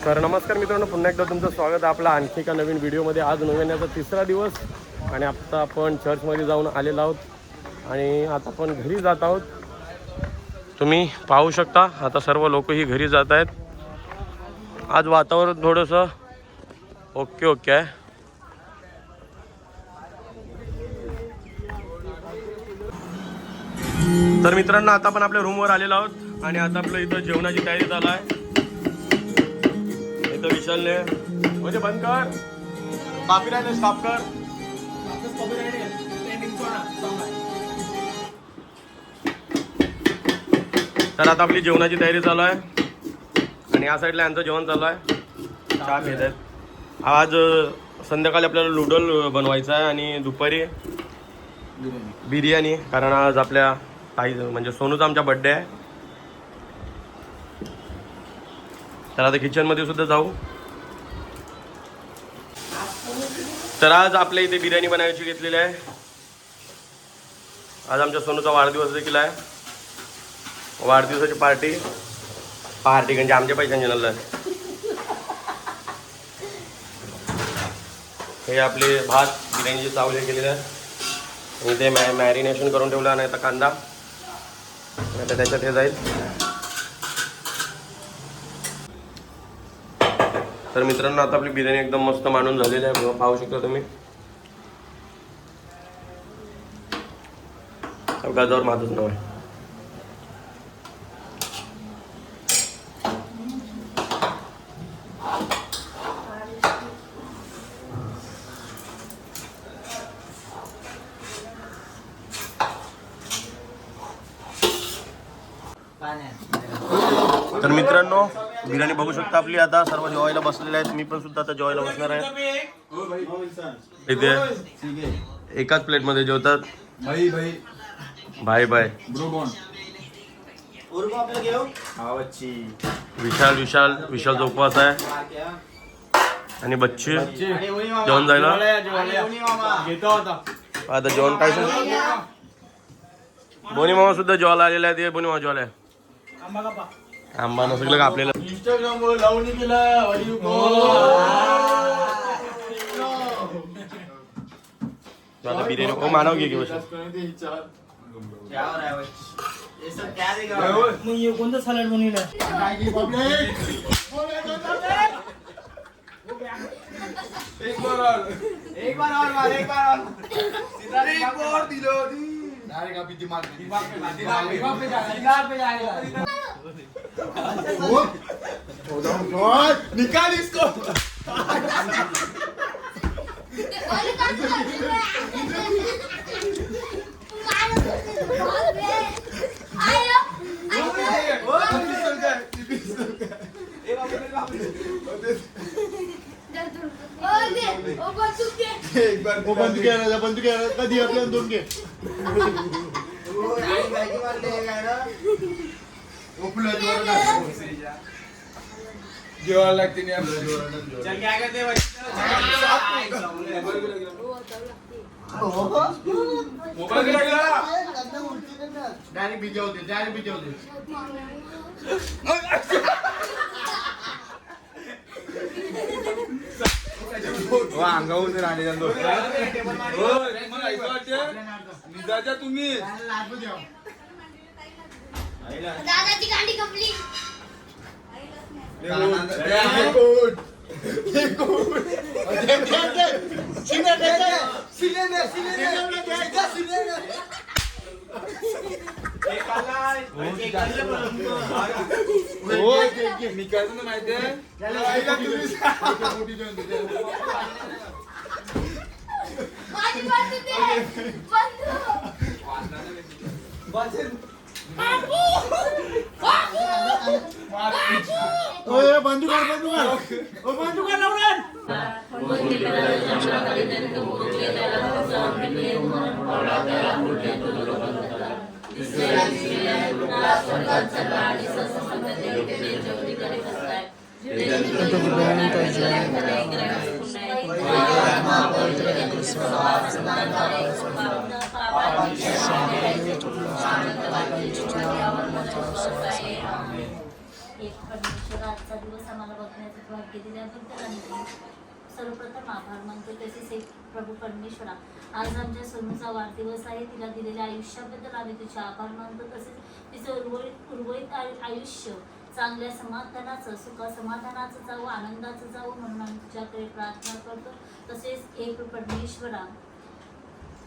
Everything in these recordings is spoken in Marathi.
तर नमस्कार मित्रांनो, पुन्हा एकदा तुमचं स्वागत आहे आपला आणखी एका नवीन व्हिडिओमध्ये। आज नोव्हेंबरचा तिसरा दिवस आणि आता आपण चर्चमध्ये जाऊन आलेलो आहोत आणि आता आपण घरी जात आहोत। तुम्ही पाहू शकता आता सर्व लोकही घरी जात आहेत। आज वातावरण थोडंसं ओके आहे। तर मित्रांनो, आता आपण आपल्या रूमवर आलेलो आहोत आणि आता आपलं इथं जेवणाची तयारी चालू आहे। इथं विशालने म्हणजे बंद कर, कॉपीराइट स्टॉप कर। तर आता आपली जेवणाची तयारी चालू आहे आणि या साईडला यांचं जेवण चालू आहे, चहा पित आहेत। आज संध्याकाळी आपल्याला नूडल बनवायचं आहे आणि दुपारी बिर्याणी, कारण आज आपल्या ताई म्हणजे सोनूचा आमचा बर्थडे आहे। तर आता किचनमध्ये सुद्धा जाऊ। तर आज आपल्या इथे बिर्याणी बनवायची घेतलेली आहे। आज आमच्या सोनूचा वाढदिवस देखील आहे। वाढदिवसाची पार्टी म्हणजे आमच्या पैशांची नल आहे। हे आपले भात बिर्याणीचे चावले केलेले आहेत आणि ते मॅरिनेशन करून ठेवलं आणि आता कांदा आता त्याच्यात हे जाईल। तर मित्रांनो, आता आपली बिर्याणी एकदम मस्त मांडून झालेली आहे, पाहू शकता तुम्ही। गाजावर माझंच नाव आहे। तर मित्रांनो, बिर्याणी बघू शकता आपली। आता सर्व जेवायला बसलेले आहेत, मी पण सुद्धा आता जेवायला बसणार आहे। इथे एकाच प्लेट मध्ये जेवतात भाई विशालचा उपवास आहे आणि बच्ची जेवण जायला आता जेवण काय बोनी मामा सुद्धा जेवायला आलेला आहे। ते बोनी मामा जेवायला आंबा नसलं का आपल्याला इंस्टाग्रामवर लावून केला बिर्याणी ओ मानव घे बस। कोणतं सॅलड बनवलं एक बार दिलो निकाल इसको। एक बार बंद किया कधी आपल्याला दोन घे जेवायला लागते मोबाईल डायरेक्ट भिजवते अंगावून राहिले निघाच्या तुम्ही दादाची गाडी कंप्लीट निकाल माहिती आहे एक परमेश्वराचा आजचा दिवस आम्हाला बघण्याचं भाग्य दिल्याबद्दल आणि सर्वप्रथम आभार मानतो. तसेच एक प्रभू परमेश्वरा, आज आमच्या सोनूचा वाढदिवस आहे. तिला दिलेल्या आयुष्याबद्दल आम्ही तुझे आभार मानतो. तसेच तिचं उर्वरित आयुष्य चांगल्या समाधानाचं, सुखा समाधानाचं जावं, आनंदाचं जावं म्हणून आम्ही तुझ्याकडे प्रार्थना करतो. तसेच एक परमेश्वरा,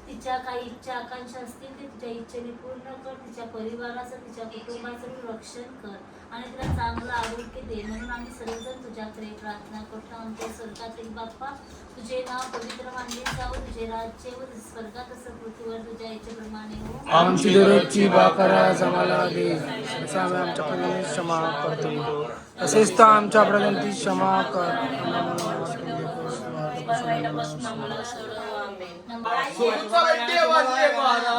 तिच्या काही इच्छा आकांक्षा असतील ते तुझ्या इच्छेने पूर्ण कर. तिच्या परिवाराचं, तिच्या कुटुंबाचं तू रक्षण कर आणि तिला चांगलं आरोग्य दे म्हणून आम्ही सर्वजण तुझ्याकडे प्रार्थना करतो. आमच्या स्वर्गातील बाप्पा, तुझे नाव पवित्र मानले जावं, तुझे राज्य व स्वर्गात असं पृथ्वीवर तुझ्या इच्छेप्रमाणे हो. आमची दररोजची भाकर आज आम्हाला दे, जसं आम्ही आमच्या प्रजांनी क्षमा करतो, तसेच तर आमच्या प्रजांची क्षमा कर. सोनूचा बर्थडे वाजले 12.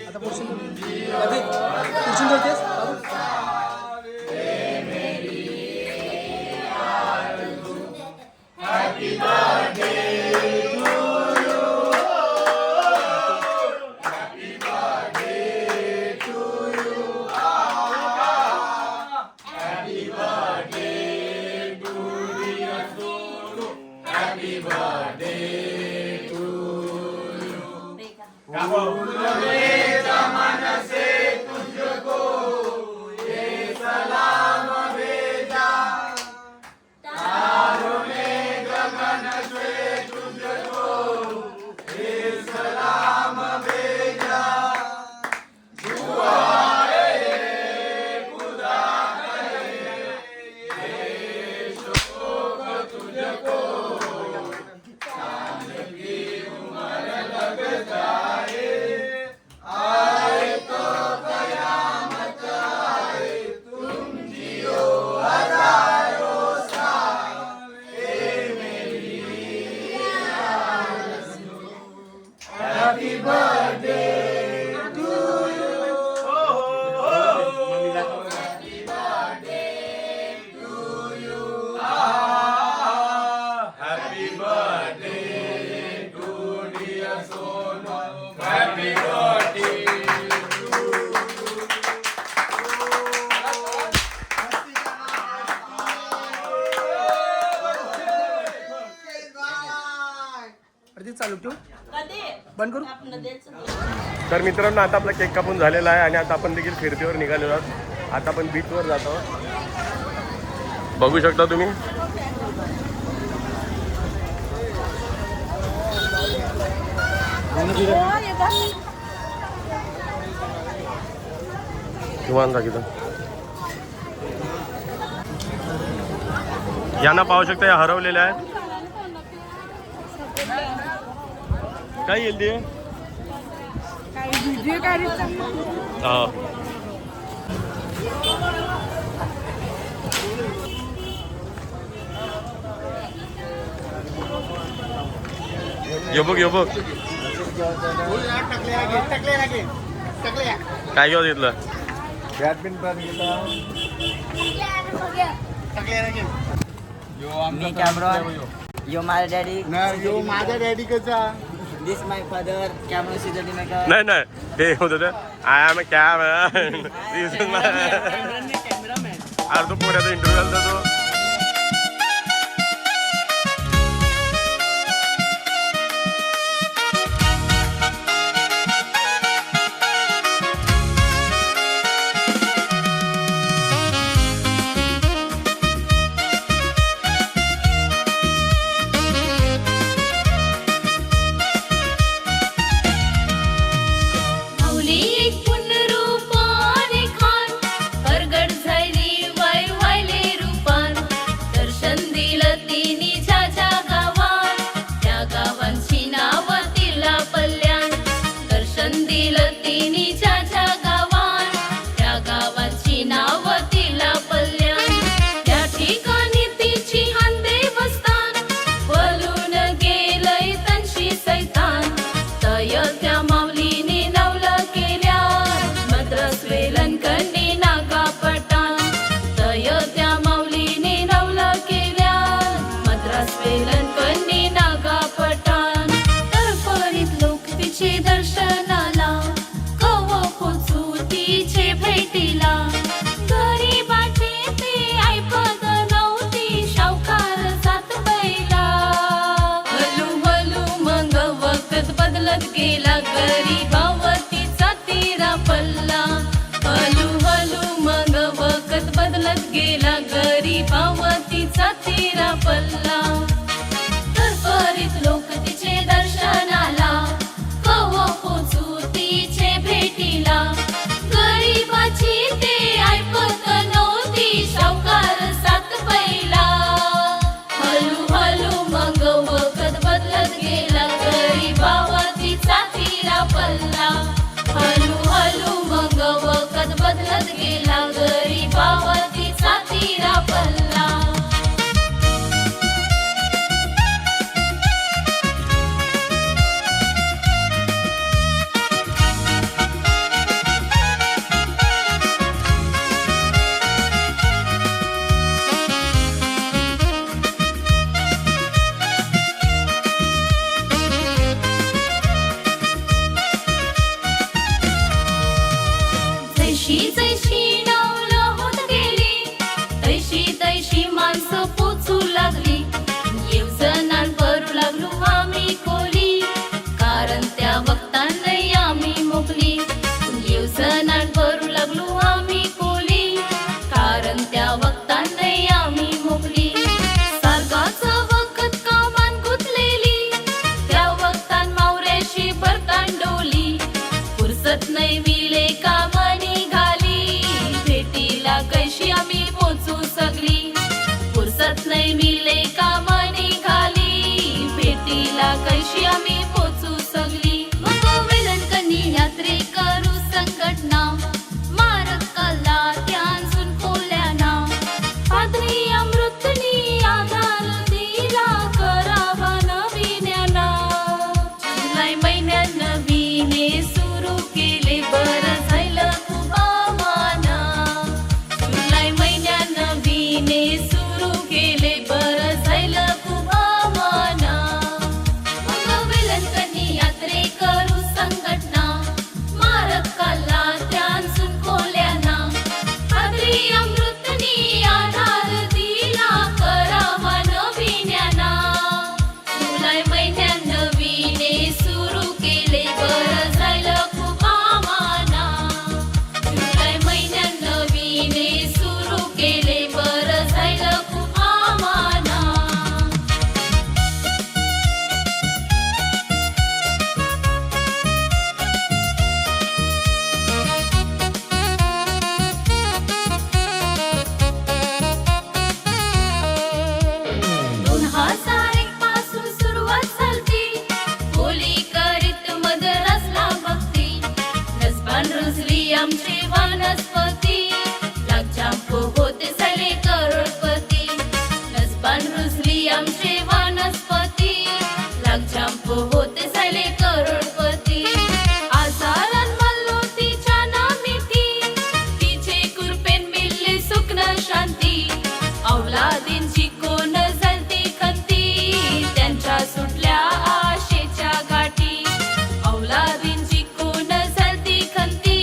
आता पुढची देतेस चालू ठेवू, बंद करू. तर मित्रांनो, आता आपला केक कापून झालेला आहे आणि आता आपण देखील फिरतीवर निघालेलो आहोत. आता आपण बीचवर जात आहोत, बघू शकता तुम्ही. किमान दाखवतो यांना पाहू शकता, या हरवलेल्या आहेत. काय येईल ते हा यो बघ काय घेऊ घेतलं. बॅडमिंटन मी कॅमेरॉन, यो माझा डॅडी, यो माझा डॅडी कसा. दिस माय फादर, कॅमेरा सिजनी मेकर. नाही ते होत आय एम कॅमेरामॅन. अरे तो पुण्याचा इंटरव्ह्यू आलता तो. रूपाने खान परगड झाली वाय वायले रूपान. दर्शनाला कव पोचू तिचे भेटीला गरीबाची ती ऐपत नव्हती सावकार जात बैला हलू हलू मग वखत बदलत गेला गरीबावतीचा तिरा पल्ला हलू हलू मग वखत बदलत गेला गरीबावतीचा तिरा पल्ला तरफरीत लोक तिचे दर्शनाला कव पोचू तिचे भेटीला गरीबाची ते ऐपत नव्हती सावकार सात पहिला हलू हलू मग वखत बदलत गेला गरीबावतीचा तिरा पल्ला हलू हलू मग वखत बदलत गेला गरीबावतीचा तिरा पल्ला जैशी जैशी नावलं होत गेली तैशी तैशी माणसं पोचू लागली येवजणान करू लागलो आम्ही कोली कारण त्या वक्तांनी आम्ही मोकली येवजणान करू लागलो आम्ही कोली कारण त्या वक्तांनी आम्ही मोकली सारगाचं वखत कामान गुंतलेली त्या वक्तान मावऱ्याशी बरकांडोली फुरसत नाही विले कामानी घाली भेटीला कैशी आम्ही पोचू सगली फुरसत नाही मिले कामानी घाली भेटीला कैशी आम्ही पोचू सगली मग वेलणकनी यात्रे करू संघटना मारकाला त्यांजून खोल्याना पादरी अमृतनी आधार दिला करावा नवीन्याना जुलै महिन्यात नवीने सुरू केले बरं झालं खूप आम्हाना जुलै महिन्यात नवीने सुरू केले बरं झालं खूप आम्हाना मग वेलणकनी यात्रे करू संघटना मारकाला त्यांजून खोल्याना पादरी अमृतनी आधार दिला करावा नवीन्याना जुलै महिन्यात नवीने सुरू केले बरं झालं खूप आम्हाना जुलै महिन्यात नवीने सुरू केले बरं झालं खूप आम्हाना दोन हजार एक पासून सुरुवात झालती बोली करीत मदरसला भक्ती नसबान रुजली आमची वनस्पती लाखजांपो होते झाले करोडपती नसबान रुजली आमची वनस्पती लाखजांपो होते झाले करोडपती आजारान मल्लो तिच्या नामिती तिचे कृपेन मिळले सुख न शांती औलादींची कोण जलती खंती त्यांच्या सुटल्या आशेच्या गाठी औलादींची कोण जलती खंती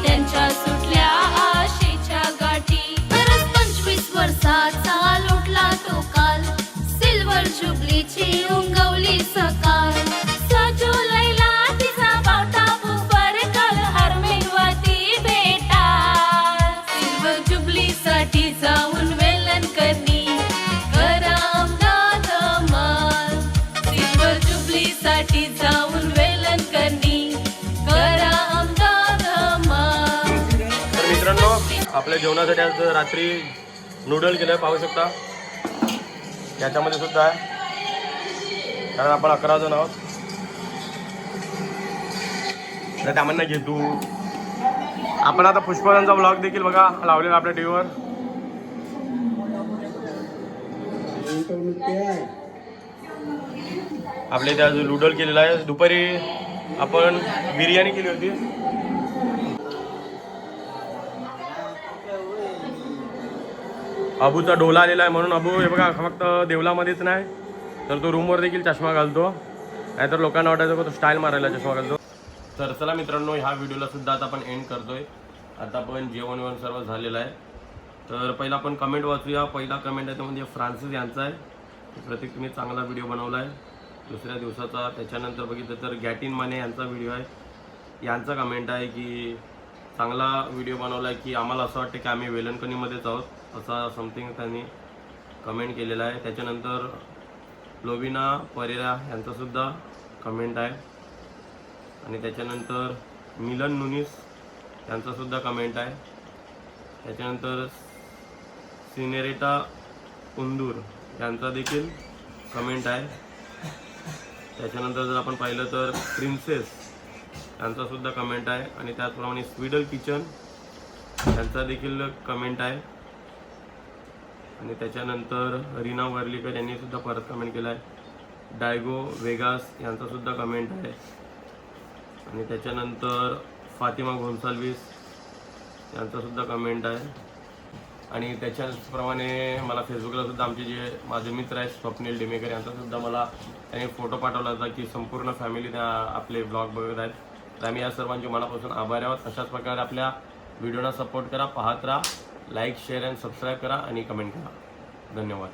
त्यांच्या सुटल्या आशेच्या गाठी बरंच 25 वर्षाचा लुटला तो काल सिल्वर जुबलीची उंगवली सकाळ सजुलैला तिचा बावटा बुफर काल हरमेवती बेटा सिल्वर जुबलीसाठी जाऊन वेलन करणी करा अमदाद माल सिल्वर जुबलीसाठी जाऊन वेलन करणी करा अमदाद माल तर मित्रांनो आपल्या जेवणासाठी आज रात्री नूडल केलं पाहू शकता याच्यामध्ये सुद्धा आहे कारण आपण 11 जण आहोत तर त्यामध्ये घेतो आपण आता पुष्परांचा व्लॉग देखील बघा लावलेला आपल्या टीव्हीवर आपल्या इथे आज नूडल केलेला आहे दुपारी आपण बिर्याणी केली होती अबूचा डोला आलेला आहे म्हणून अबू हे बघा फक्त देवलामध्येच नाही तर तो रूमवर देखील चष्मा घालतो नाहीतर लोकांना वाटायचं तो स्टाईल मारायला चष्मा घालतो तर चला मित्रांनो, ह्या व्हिडिओला सुद्धा आता आपण एंड करतोय. आता पण जेवण वगैरे सर्व झालेलं आहे. तर पहिला आपण कमेंट वाचूया. पहिला कमेंट आहे तो म्हणजे फ्रान्सिस यांचा आहे. प्रत्येक तुम्ही चांगला व्हिडिओ बनवला आहे दुसऱ्या दिवसाचा. त्याच्यानंतर बघितलं तर गॅटिन माने यांचा व्हिडिओ आहे. यांचा कमेंट आहे की चांगला व्हिडिओ बनवला आहे, की आम्हाला असं वाटतं की आम्ही वेलणकणीमध्येच आहोत, असा समथिंग त्यांनी कमेंट केलेला आहे. त्याच्यानंतर लोविना परेरा यांचासुद्धा कमेंट आहे. आणि त्याच्यानंतर मिलन नुनीस यांचासुद्धा कमेंट आहे. त्याच्यानंतर सिनेरेटा उंदूर यांचा देखील कमेंट आहे. त्याच्यानंतर जर आपण पाहिलं तर प्रिन्सेस यांचासुद्धा कमेंट आहे. आणि त्याचप्रमाणे स्वीडल किचन यांचा देखील कमेंट आहे. आणि त्याच्यानंतर रीना वर्लीकर यांनी सुद्धा परत कमेंट केला आहे. डायगो वेगास यांचासुद्धा कमेंट आहे. आणि त्याच्यानंतर फातिमा गोन्साल्विस यांचासुद्धा कमेंट आहे. आणि त्याच्याचप्रमाणे मला फेसबुकला सुद्धा आमचे जे माझे मित्र आहेत स्वप्नील डिमेकर यांचासुद्धा मला त्यांनी फोटो पाठवला होता की संपूर्ण फॅमिली त्या आपले ब्लॉग बघत आहेत. तर आम्ही या सर्वांचे मनापासून आभारी आहोत. अशाच प्रकारे आपल्या व्हिडिओला सपोर्ट करा, पाहत राहा, लाईक शेअर आणि सबस्क्राईब करा आणि कमेंट करा. धन्यवाद.